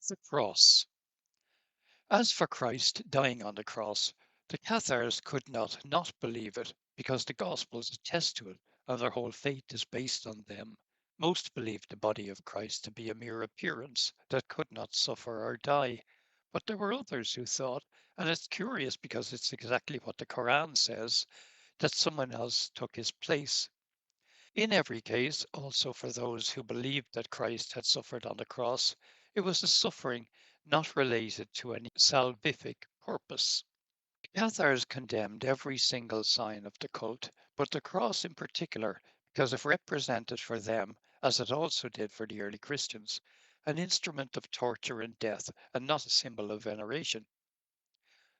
The cross. As for Christ dying on the cross, the Cathars could not believe it because the Gospels attest to it and their whole faith is based on them. Most believed the body of Christ to be a mere appearance that could not suffer or die. But there were others who thought, and it's curious because it's exactly what the Quran says, that someone else took his place. In every case, also for those who believed that Christ had suffered on the cross, it was a suffering not related to any salvific purpose. Cathars condemned every single sign of the cult, but the cross in particular, because it represented for them, as it also did for the early Christians, an instrument of torture and death, and not a symbol of veneration.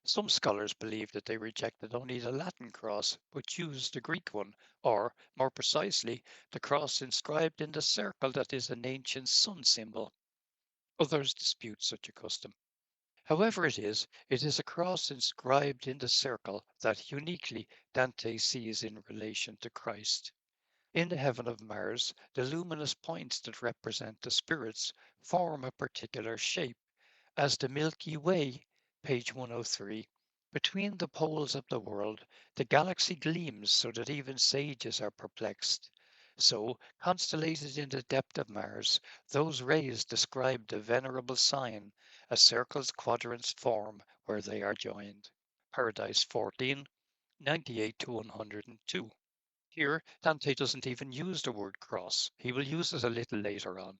Some scholars believe that they rejected only the Latin cross, but used the Greek one, or, more precisely, the cross inscribed in the circle that is an ancient sun symbol. Others dispute such a custom. However it is a cross inscribed in the circle that uniquely Dante sees in relation to Christ. In the heaven of Mars, the luminous points that represent the spirits form a particular shape as the Milky Way, page 103, between the poles of the world, the galaxy gleams so that even sages are perplexed. So, constellated in the depth of Mars, those rays describe the venerable sign, a circle's quadrants form where they are joined. Paradise 14, 98 to 102. Here, Dante doesn't even use the word cross. He will use it a little later on,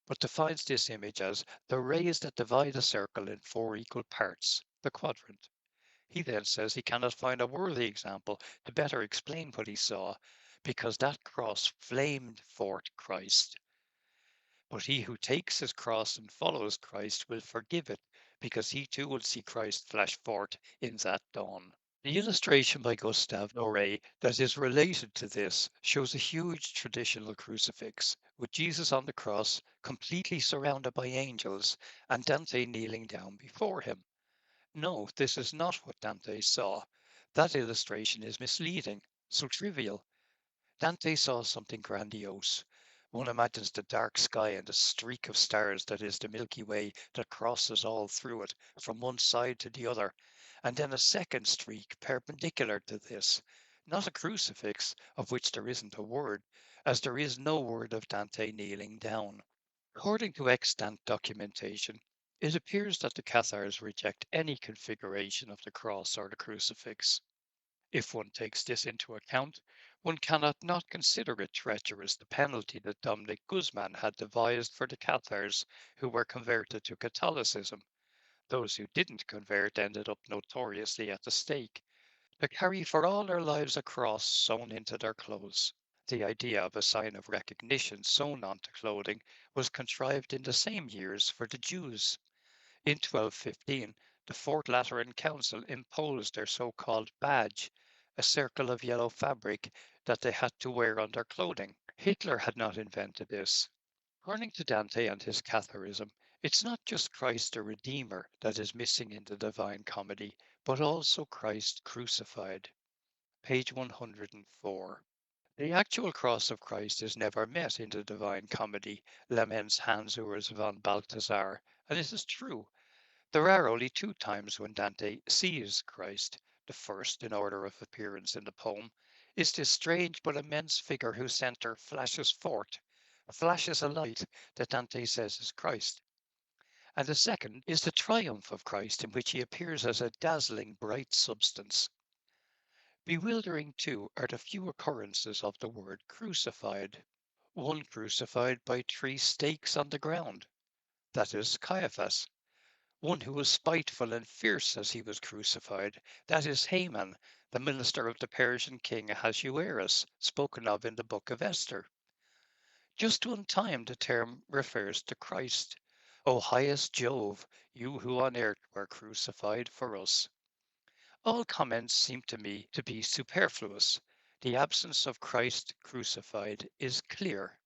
but defines this image as the rays that divide a circle in four equal parts, the quadrant. He then says he cannot find a worthy example to better explain what he saw, because that cross flamed forth Christ. But he who takes his cross and follows Christ will forgive it, because he too will see Christ flash forth in that dawn. The illustration by Gustave Doré that is related to this shows a huge traditional crucifix with Jesus on the cross, completely surrounded by angels, and Dante kneeling down before him. No, this is not what Dante saw. That illustration is misleading, so trivial. Dante saw something grandiose. One imagines the dark sky and the streak of stars that is the Milky Way that crosses all through it from one side to the other, and then a second streak perpendicular to this. Not a crucifix, of which there isn't a word, as there is no word of Dante kneeling down. According to extant documentation, it appears that the Cathars reject any configuration of the cross or the crucifix. If one takes this into account, one cannot not consider it treacherous the penalty that Dominic Guzman had devised for the Cathars who were converted to Catholicism. Those who didn't convert ended up notoriously at the stake, to carry for all their lives a cross sewn into their clothes. The idea of a sign of recognition sewn onto clothing was contrived in the same years for the Jews. In 1215, the Fourth Lateran Council imposed their so-called badge, a circle of yellow fabric that they had to wear on their clothing. Hitler had not invented this. According to Dante and his Catharism, it's not just Christ the Redeemer that is missing in the Divine Comedy, but also Christ crucified. Page 104. The actual cross of Christ is never met in the Divine Comedy, laments Hans Urs von Balthasar, and it is true. There are only two times when Dante sees Christ. The first, in order of appearance in the poem, is this strange but immense figure whose centre flashes forth, flashes a light that Dante says is Christ. And the second is the triumph of Christ, in which he appears as a dazzling bright substance. Bewildering, too, are the few occurrences of the word crucified. One crucified by three stakes on the ground, that is Caiaphas. One who was spiteful and fierce as he was crucified, that is Haman, the minister of the Persian king Ahasuerus, spoken of in the book of Esther. Just one time the term refers to Christ. O highest Jove, you who on earth were crucified for us. All comments seem to me to be superfluous. The absence of Christ crucified is clear.